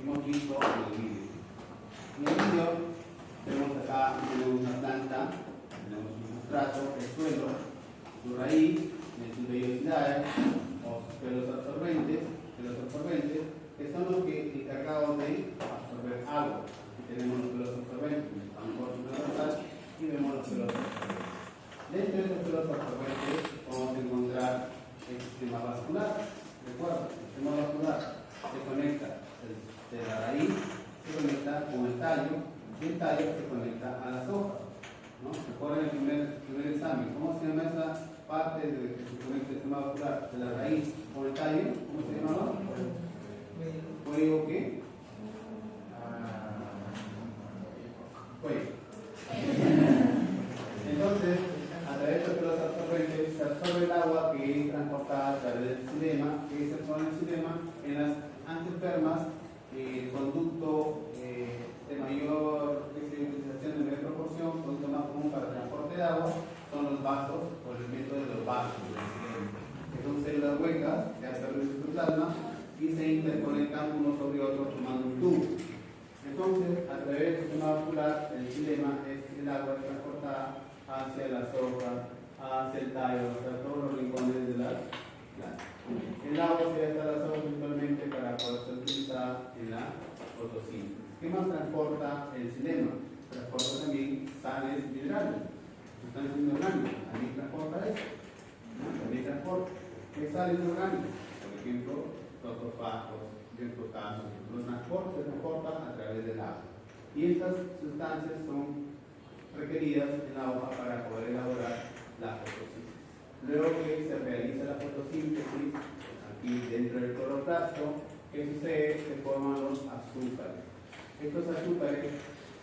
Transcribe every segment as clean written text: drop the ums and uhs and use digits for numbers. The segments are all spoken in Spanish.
hemos visto en el vídeo. En el vídeo tenemos acá una planta, tenemos un sustrato, el suelo, su raíz, sus vellosidades o sus pelos absorbentes, que son los que encargados de absorber agua. Aquí tenemos los pelos absorbentes, estamos por la y vemos los pelos absorbentes. Dentro de estos pelos absorbentes vamos a encontrar el sistema vascular. Recuerda, el sistema vascular se conecta de la raíz, se conecta con el tallo, y el tallo se conecta a las hojas, ¿no? Recuerden el primer examen, ¿cómo se llama esa parte de que se conecta el sistema vascular de la raíz con el tallo? ¿Cómo se llamaba? ¿Cuello qué? Cuello. Entonces, a través de estos pelos absorbentes se absorbe el agua que es transportada a través del xilema, que se pone el xilema en las angiospermas, el conducto de mayor utilización, de mayor proporción, conducto más común para el transporte de agua, son los vasos, por el método de los vasos del xilema, que son células huecas que absorben el citoplasma y se interconectan unos sobre otros formando un tubo. Entonces, a través del sistema vascular, el xilema es el agua transportada hacia las hojas, hacia el tallo, hacia todos los rincones de las plantas. El agua se gasta a las hojas principalmente para poder ser utilizada en la fotosíntesis. ¿Qué más transporta el xilema? Transporta también sales minerales, sustancias inorgánicas. También transporta eso, ¿no? También transporta. ¿Qué sales inorgánicas? Por ejemplo, los fosfatos, el potasio. Los transporta a través del agua. Y estas sustancias son requeridas en la hoja para poder elaborar la fotosíntesis. Luego que se realiza la fotosíntesis, aquí dentro del cloroplasto, ¿qué sucede? Se forman los azúcares. Estos azúcares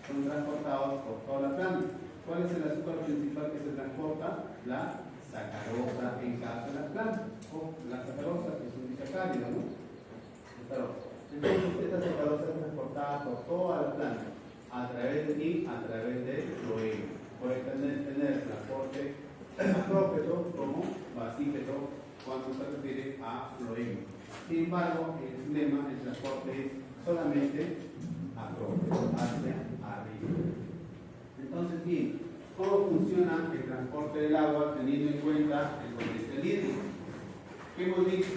son transportados por toda la planta. ¿Cuál es el azúcar principal que se transporta? La sacarosa en caso de la planta, o la sacarosa, que es un disacárido, ¿no? Sacarosa. Entonces, esta sacarosa es transportada por toda la planta. ¿A través de ti? A través del floema. Puede tener transporte acrópeto como basípeto cuando se refiere a floema. Sin embargo, el xilema, el transporte es solamente acrópeto, hacia arriba. Entonces, bien, ¿cómo funciona el transporte del agua teniendo en cuenta el potencial hídrico? ¿Qué hemos dicho?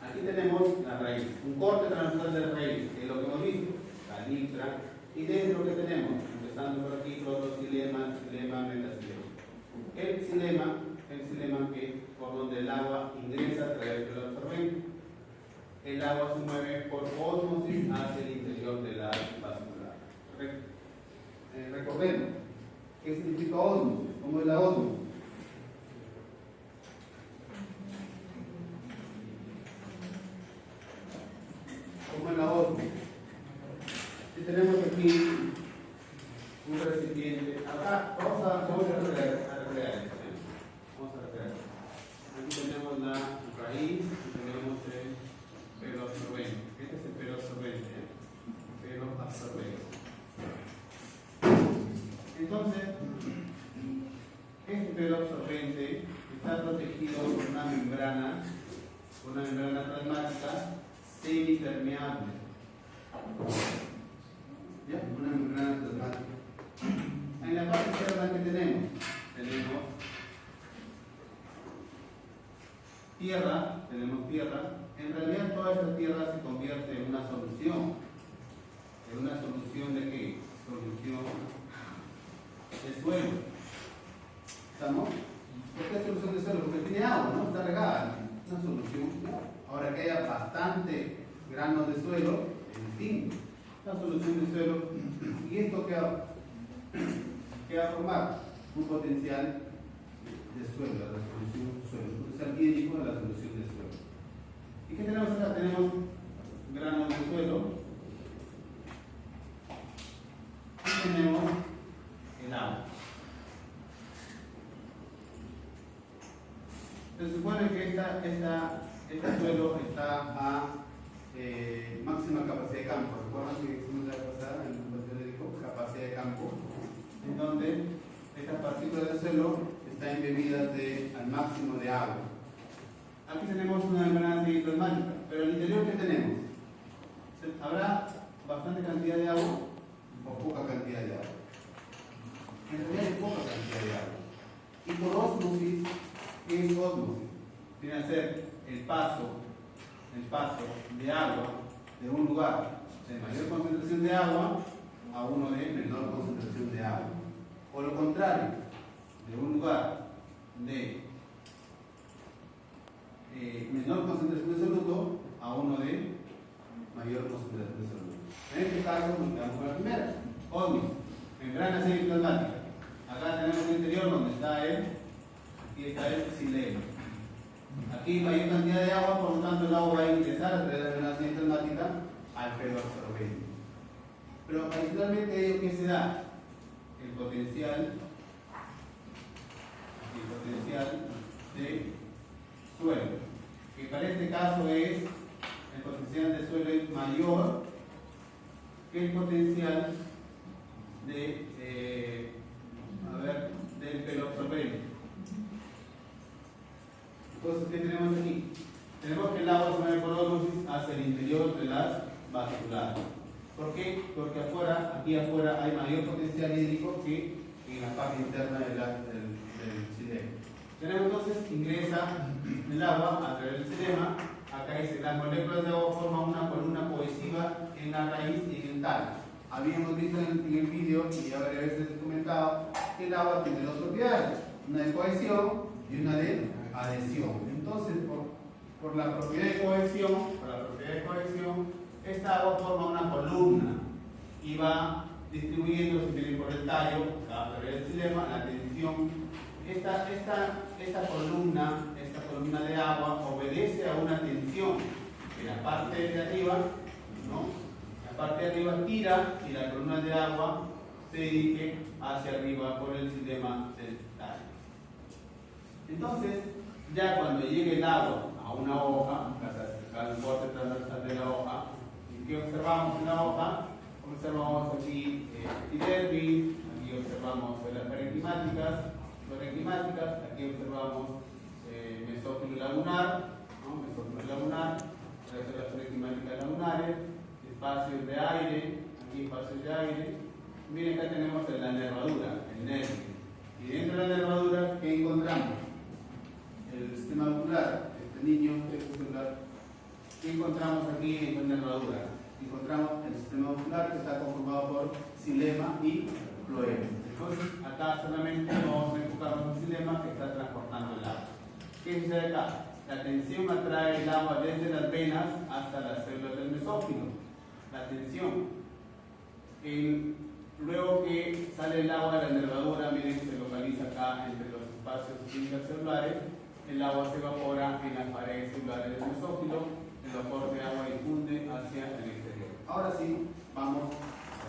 Aquí tenemos la raíz, un corte transversal de la raíz, que es lo que hemos visto, la lintra, y dentro que tenemos, empezando por aquí, protoxilema, xilema, metaxilema. El xilema que por donde el agua ingresa a través del absorbente. El agua se mueve por ósmosis hacia el interior de la vascular. Recordemos, ¿qué significa ósmosis? ¿Cómo es la ósmosis? ¿Cómo es la ósmosis? Si tenemos aquí un recipiente, acá vamos a recrear esto. Vamos a recrear. Aquí tenemos la raíz y tenemos el pelo absorbente. Este es el pelo absorbente. Pelo absorbente. Entonces, este pelo absorbente está protegido por una membrana plasmática semipermeable. ¿Ya? Una membrana plasmática. En la parte externa que tenemos tierra. En realidad toda esta tierra se convierte en una solución. ¿En una solución de qué? Solución de suelo. ¿Estamos? ¿Por qué es solución de suelo? Porque tiene agua, ¿no? Está regada. Una solución. Ahora que haya bastante granos de suelo, es distinto. La solución de suelo. ¿Y esto qué va a formar? Un potencial de suelo, la solución de suelo. Un potencial hídrico de la solución de suelo. ¿Y qué tenemos acá? Tenemos granos de suelo. Y tenemos el agua. Se supone que este suelo está a máxima capacidad de campo. Recuerdan que hicimos la pasada en el control de capacidad de campo, en donde estas partículas de suelo están embebidas al máximo de agua. Aquí tenemos una membrana plasmática. pero en el interior, ¿qué tenemos? ¿Habrá bastante cantidad de agua o poca cantidad de agua? En realidad hay poca cantidad de agua. Y por ósmosis, ¿qué es ósmosis? Viene a ser el paso de agua de un lugar de mayor concentración de agua a uno de menor concentración de agua. O lo contrario, de un lugar de menor concentración de soluto a uno de mayor concentración de soluto. En este caso nos quedamos con la primera, ósmosis, membrana semiplasmática. Acá tenemos el interior donde está aquí está el xilema. Aquí hay mayor cantidad de agua, por lo tanto el agua va a ingresar a través de la membrana semiplasmática al pelo absorbente. Pero adicionalmente a ello, ¿qué se da? El potencial de suelo, que para este caso es el potencial de suelo es mayor que el potencial del pelo absorbente. Entonces, ¿qué tenemos aquí? Tenemos que el agua se mueve por ósmosis hacia el interior de las vasculares. ¿Por qué? Porque aquí afuera hay mayor potencial hídrico que en la parte interna del xilema. Tenemos entonces, ingresa el agua a través del xilema. Acá dice, las moléculas de agua forman una columna cohesiva en la raíz y en el tallo. Habíamos visto en el vídeo y ya varias veces he comentado que el agua tiene dos propiedades, una de cohesión y una de adhesión. Entonces, por la propiedad de cohesión, esta agua forma una columna y va distribuyéndose por el tallo a través del xilema la tensión. Esta columna de agua obedece a una tensión que la parte de arriba, ¿no? La parte de arriba tira y la columna de agua se dirige hacia arriba por el xilema del tallo. Entonces, ya cuando llegue el agua a una hoja, al borde transversal de la hoja, ¿qué observamos en la hoja? Observamos aquí epidermis, aquí observamos las parenquimáticas, aquí observamos mesófilo lagunar, las parenquimáticas lagunares, espacios de aire, aquí espacios de aire. Miren, acá tenemos la nervadura, el nervio. Y dentro de la nervadura, ¿qué encontramos? El sistema ocular, este niño, celular. ¿Qué encontramos aquí en la nervadura? Encontramos el sistema ocular que está conformado por xilema y floema. Entonces, acá solamente vamos a enfocarnos en el xilema que está transportando el agua. ¿Qué sucede acá? La tensión atrae el agua desde las venas hasta las células del mesófilo. La tensión. Luego que sale el agua de la nervadura, miren que se localiza acá entre los espacios intercelulares, el agua se evapora en las paredes celulares del mesófilo, el vapor de agua difunde hacia el exterior. Ahora sí, vamos de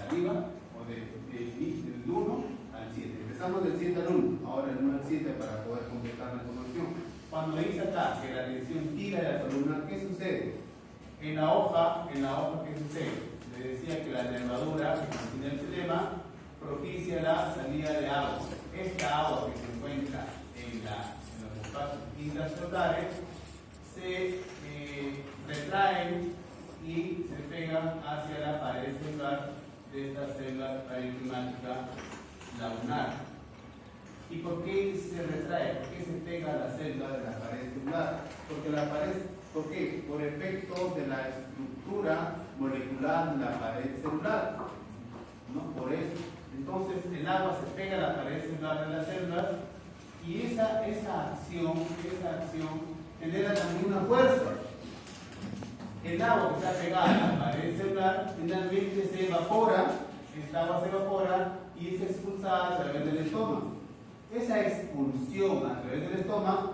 arriba, o del 1 al 7. Empezamos del 7 al 1, ahora del 1 al 7 para poder completar la información. Cuando dice acá que la tensión tira de la columna, ¿qué sucede? En la hoja, ¿qué sucede? Le decía que la nervadura que contiene el xilema propicia la salida de agua. Esta agua que se encuentra en los espacios intracelulares se retraen y se pegan hacia la pared celular de esta célula parenquimática lagunar. ¿Y por qué se retrae? ¿Por qué se pega a la célula de la pared celular? ¿Por qué? Por efecto de la estructura molecular de la pared celular. ¿No? Por eso. Entonces el agua se pega a la pared celular de las células y esa acción genera también una fuerza. El agua que está pegada a la pared celular finalmente se evapora, esta agua se evapora y es expulsada a través del estómago. Esa expulsión a través del estómago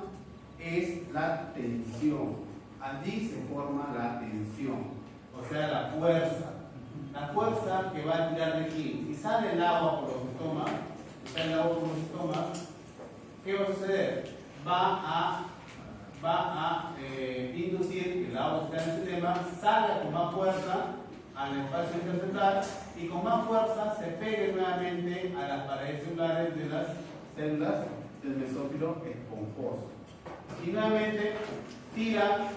es la tensión. Allí se forma la tensión, o sea, la fuerza. La fuerza que va a tirar de aquí. Si sale el agua por los estómagos, ¿qué va a suceder? Va a inducir que el agua que está en el sistema salga con más fuerza al espacio intercelular y con más fuerza se pegue nuevamente a las paredes celulares de las células del mesófilo esponjoso. Y nuevamente tira,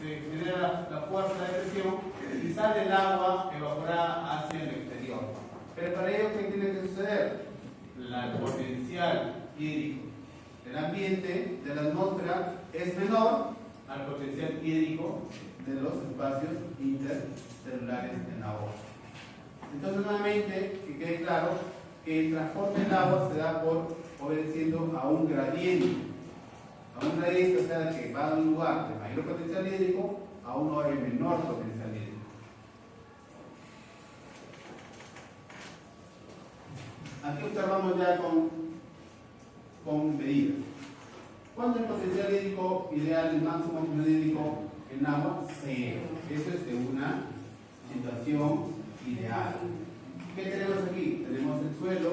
se genera la fuerza de presión y sale el agua evaporada hacia el exterior. Pero para ello, ¿qué tiene que suceder? El potencial hídrico del ambiente, de la atmósfera, es menor al potencial hídrico de los espacios intercelulares en la hoja. Entonces, nuevamente, que quede claro que el transporte del agua se da por obedeciendo a un gradiente. A un gradiente, o sea, que va de un lugar de mayor potencial hídrico a uno de menor potencial hídrico. Aquí observamos ya con medidas. ¿Cuánto es el potencial hídrico ideal, el máximo potencial hídrico en agua? 0. Eso es de una situación ideal. ¿Qué tenemos aquí? Tenemos el suelo,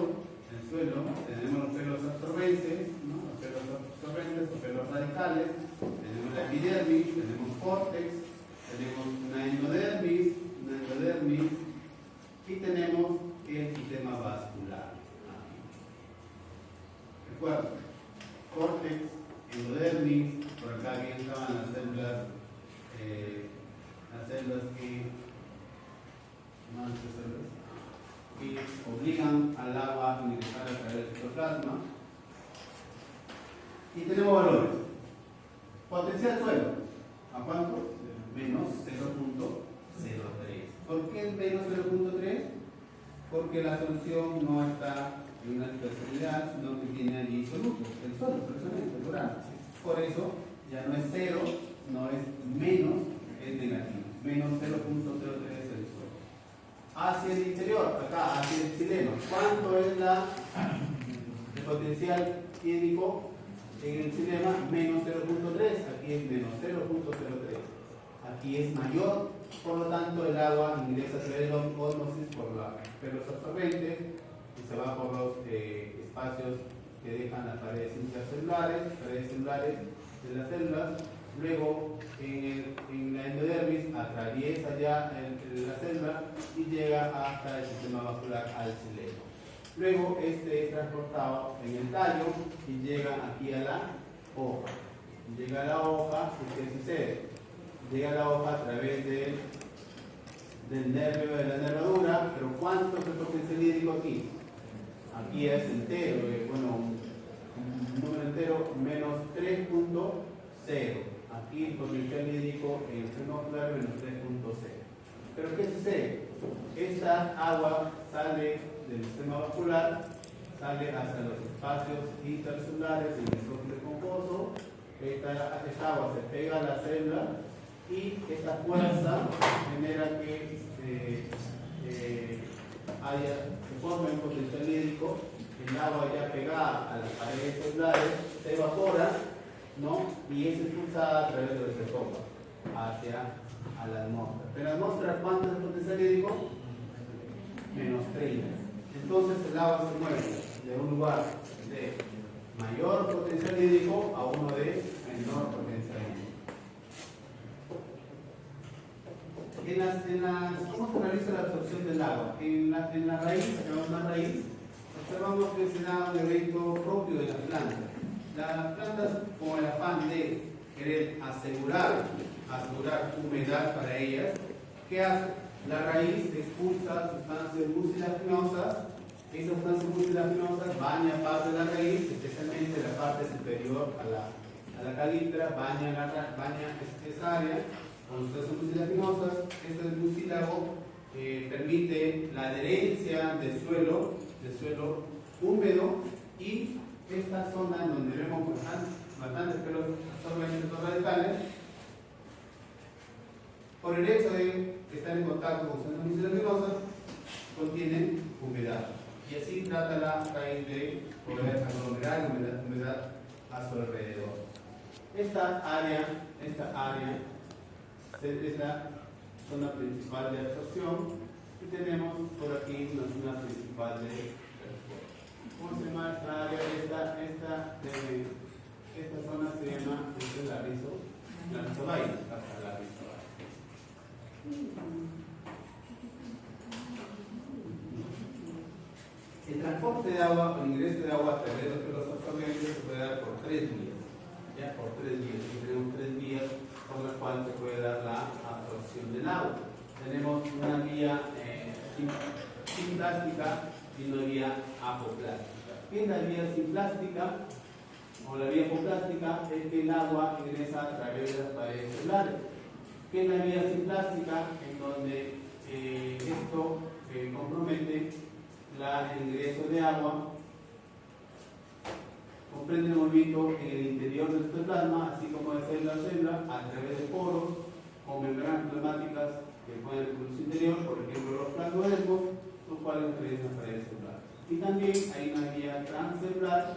tenemos los pelos absorbentes, ¿no? Los pelos absorbentes, los pelos radicales, tenemos la epidermis, tenemos córtex, tenemos una endodermis, y tenemos el sistema vascular. Recuerda, córtex, endodermis, por acá bien estaban las células que obligan al agua a ingresar a través del citoplasma. Y tenemos valores. Potencial suelo, ¿a cuánto? Menos 0.03. ¿Por qué menos 0.3? Porque la solución no está en una situación ideal, sino que tiene allí solutos, el suelo, precisamente, el uranio. Por eso ya no es 0, no es menos, es negativo. Menos 0.03 el suelo. Hacia el interior, acá, hacia el xilema. ¿Cuánto es el potencial hídrico en el xilema? Menos 0.3, aquí es menos 0.03. Aquí es mayor, por lo tanto el agua ingresa a través de la ósmosis por los pelos absorbentes y se va por los espacios que dejan las paredes intracelulares, paredes celulares de las células. Luego en la endodermis atraviesa ya la célula y llega hasta el sistema vascular al xilema. Luego este es transportado en el tallo y llega aquí a la hoja. Llega a la hoja, ¿y qué sucede? Llega a la hoja a través del nervio de la nervadura, pero ¿cuánto es el potencial hídrico aquí? Aquí es entero, un número entero, menos 3.0. Aquí el potencial hídrico en el sistema vascular menos 3.0. Pero ¿qué sucede? Esta agua sale del sistema vascular, sale hacia los espacios intercelulares, el mesófilo esponjoso. Esta agua se pega a la célula y esta fuerza genera que se forme un potencial hídrico. El agua ya pegada a las paredes celulares se evapora, ¿no? Y es expulsada a través del citoplasma hacia la atmósfera. ¿En la atmósfera cuánto es el potencial hídrico? Menos 30. Entonces el agua se mueve de un lugar de mayor potencial hídrico a uno de menor potencial hídrico. ¿Cómo se realiza la absorción del agua? En la raíz, tenemos una raíz, observamos que se da un evento propio de las plantas. Las plantas, con el afán de querer asegurar humedad para ellas, ¿qué hace? La raíz expulsa sustancias mucilaginosas. Esas sustancias mucilaginosas bañan parte de la raíz, especialmente la parte superior a la calíptera, baña esa área con sustancias mucilaginosas. Este mucílago permite la adherencia del suelo húmedo, y esta zona en donde vemos bastantes pelos absorbentes radicales, por el hecho de estar en contacto con sustancias mucilaginosas, contienen humedad. Y así trata la raíz de poder aglomerar humedad a su alrededor. Esta área es la zona principal de absorción, y tenemos por aquí una zona principal de transporte. ¿Cómo se llama esta área? Esta zona se llama la rizobaya. El transporte de agua o el ingreso de agua a través de los pelos absorbentes se puede dar por 3 vías. Ya por 3 vías. Tenemos 3 vías con la cual se puede dar la absorción del agua. Tenemos una vía simplástica y una vía apoplástica. ¿Qué es la vía simplástica o la vía apoplástica? Es que el agua ingresa a través de las paredes celulares. ¿Qué es la vía simplástica? En donde esto compromete el ingreso de agua, comprende el movimiento en el interior del citoplasma, así como de célula a célula, a través de poros o membranas plasmáticas que pueden recurrir su interior, por ejemplo los plasmodermos, los cuales atraviesan las paredes celulares. Y también hay una vía transcelular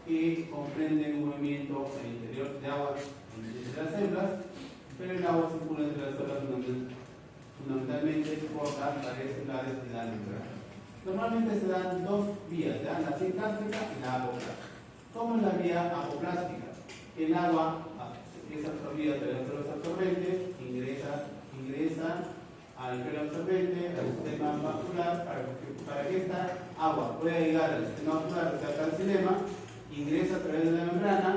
que comprende un movimiento en el interior de agua entre las células, pero el agua circula entre las células fundamentalmente por las paredes celulares y la membrana. Normalmente se dan dos vías, la simplástica y la apoplástica. ¿Cómo es la vía apoplástica? El agua es absorbida por los células absorbentes, ingresa al pelo absorbente, al sistema vascular, para que esta agua pueda llegar al sistema vascular, o sea, al xilema, ingresa a través de la membrana,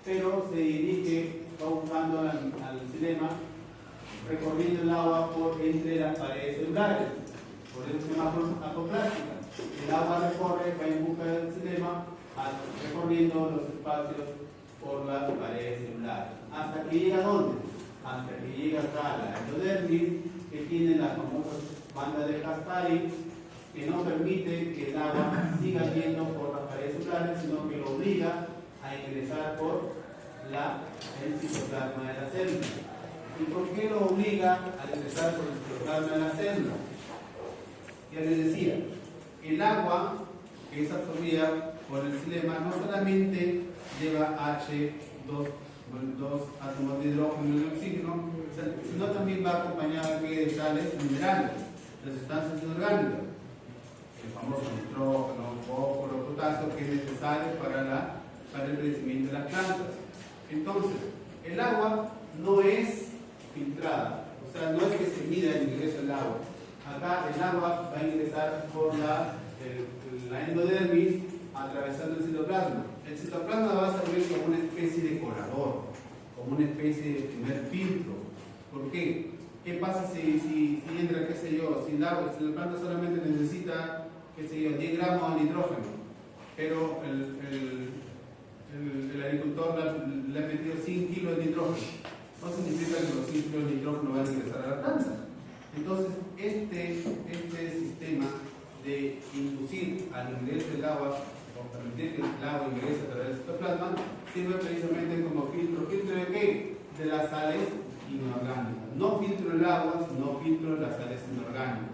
pero se dirige, va buscando al xilema, recorriendo el agua por entre las paredes celulares. Por eso se llama apoplástica. El agua recorre, va en busca del xilema, recorriendo los espacios por las paredes celulares. ¿Hasta que llega a dónde? Hasta que llega acá a la endodermis, que tiene las famosas bandas de Caspari, que no permite que el agua siga yendo por las paredes celulares, sino que lo obliga a ingresar por el citoplasma de la célula. ¿Y por qué lo obliga a ingresar por el citoplasma de la célula? Ya les decía, el agua que es absorbida por el xilema no solamente lleva dos átomos de hidrógeno y de oxígeno, sino también va acompañado de sales minerales, de sustancias inorgánicas, el famoso nitrógeno, fósforo, potasio, que es necesario para el crecimiento de las plantas. Entonces, el agua no es filtrada, o sea, no es que se mida el ingreso del agua. Acá el agua va a ingresar por la endodermis, atravesando el citoplasma. El citoplasma va a servir como una especie de colador, como una especie de primer filtro. ¿Por qué? ¿Qué pasa si entra, qué sé yo, si la planta solamente necesita, qué sé yo, 10 gramos de nitrógeno, pero el agricultor le ha metido 100 kilos de nitrógeno? No significa que los 100 kilos de nitrógeno van a ingresar a la planta. Entonces, este sistema de inducir al ingreso del agua, o permitir que el agua ingrese a través del citoplasma, sirve precisamente como filtro. ¿Filtro de qué? De las sales inorgánicas. No filtro el agua, sino filtro las sales inorgánicas.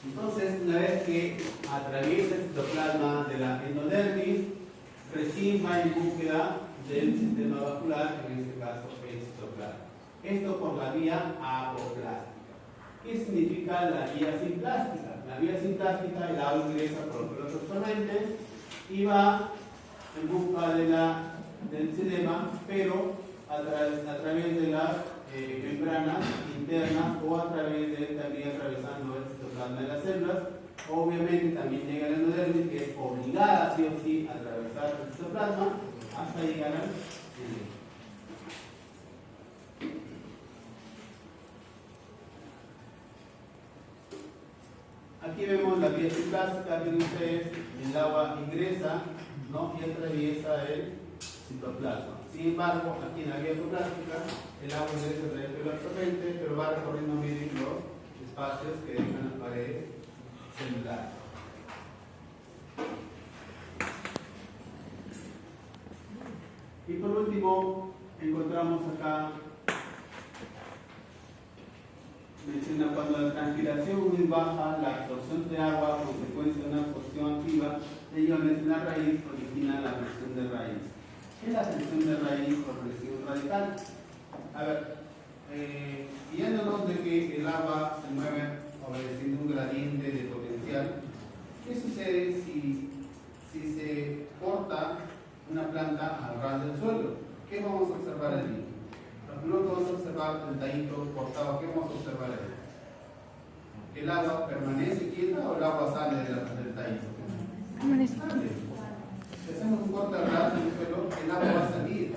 Entonces, una vez que atraviesa el citoplasma de la endodermis, recién va en búsqueda del sistema vascular, en este caso el citoplasma. Esto por la vía apoplástica. ¿Qué significa la vía simplástica? La vía simplástica, el agua ingresa por los absorbentes y va en busca del xilema, pero a través de las membranas internas o también atravesando el citoplasma de las células. Obviamente también llega a la endodermis, que es obligada sí o sí a atravesar el citoplasma hasta llegar al xilema. Aquí vemos la vía simplástica, que ustedes, el agua ingresa, ¿no?, y atraviesa el citoplasma. Sin embargo, aquí en la vía apoplástica, el agua ingresa a través del absorbente, pero va recorriendo bien los espacios que dejan las paredes celulares. Y por último, encontramos acá, menciona cuando la transpiración es muy baja, la absorción de agua a consecuencia de una absorción activa de iones en la raíz origina la presión de raíz. ¿Qué es la presión de raíz o presión radical? A ver, guiándonos de que el agua se mueve obedeciendo un gradiente de potencial, ¿qué sucede si se corta una planta al ras del suelo? ¿Qué vamos a observar allí? Primero vamos a observar el tallito cortado. ¿Qué vamos a observar ahí? ¿El agua permanece quieta o el agua sale del tallito? Permanece. Si hacemos un corte al ras del suelo, el agua va a salir.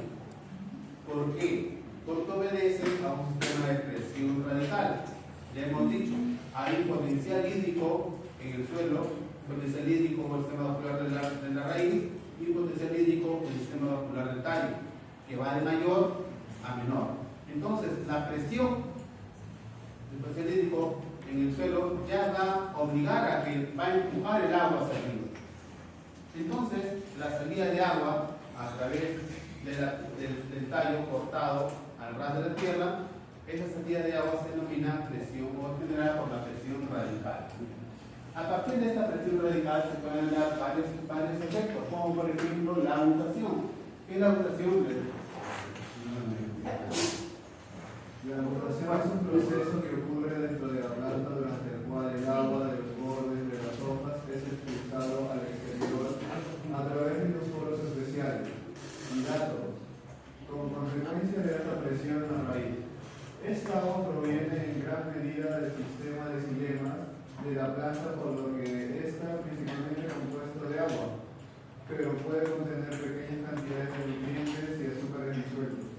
¿Por qué? Porque obedece a un sistema de presión radical. Ya hemos dicho, hay potencial hídrico en el suelo, potencial hídrico por el sistema vascular de la raíz y potencial hídrico por el sistema vascular del tallo, que va de mayor a menor. Entonces, la presión del potencial hídrico en el suelo ya va a obligar a que va a empujar el agua hacia arriba. Entonces, la salida de agua a través del tallo cortado al ras de la tierra, esa salida de agua se denomina presión o es generada por la presión radical. A partir de esta presión radical se pueden dar varios efectos, como por ejemplo la abutación. ¿Qué es la abutación? La abutación es un proceso que ocurre dentro de la planta durante el cual el agua de los bordes de las hojas es expulsado al exterior a través de unos poros especiales y datos, como consecuencia de alta presión en la raíz. Esta agua proviene en gran medida del sistema de xilemas de la planta, por lo que está principalmente compuesto de agua, pero puede contener pequeñas cantidades de nutrientes y azúcares disueltos.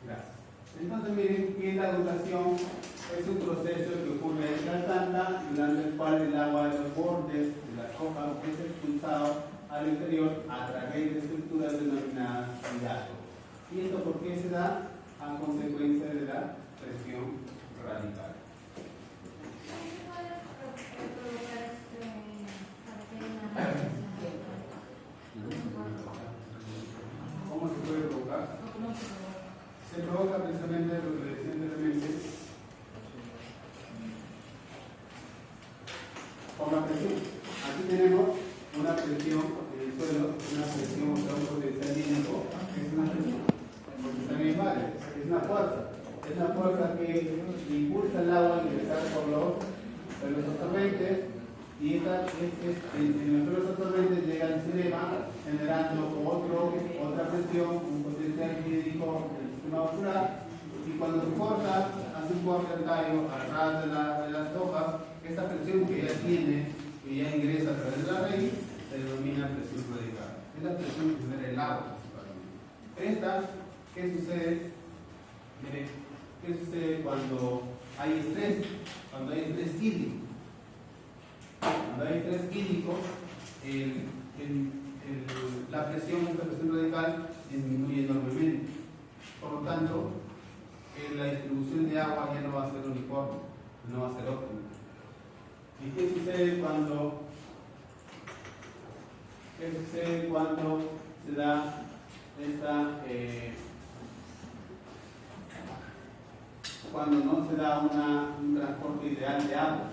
Gracias. Entonces miren que la abutación es un proceso que ocurre en la planta durante el cual el agua de los bordes de las hojas es expulsado al interior a través de estructuras denominadas hidatos. ¿Y esto por qué se da? A consecuencia de la presión radical. ¿Cómo se puede provocar? Se provoca precisamente lo que decía anteriormente por la presión. Aquí tenemos una presión en el suelo, una presión o sea, un potencial hídrico, que es una presión, porque también vale, es una fuerza. Es una fuerza que impulsa el agua a ingresar por los absorbentes y en los suelos absorbentes llega al xilema generando otra presión, un potencial hídrico del sistema vascular, y cuando se corta, hace un corte al tallo al ras de las hojas, esta presión que ya tiene, que ya ingresa a través de la raíz, se denomina presión radical. Es la presión que genera el agua principalmente. Esta, ¿qué sucede? Mire, ¿qué sucede cuando hay estrés? Cuando hay estrés hídrico. Cuando hay estrés hídrico, la presión, esta presión radical, disminuye enormemente. Por lo tanto, la distribución de agua ya no va a ser uniforme, no va a ser óptima. ¿Y qué sucede cuando se da cuando no se da un transporte ideal de agua?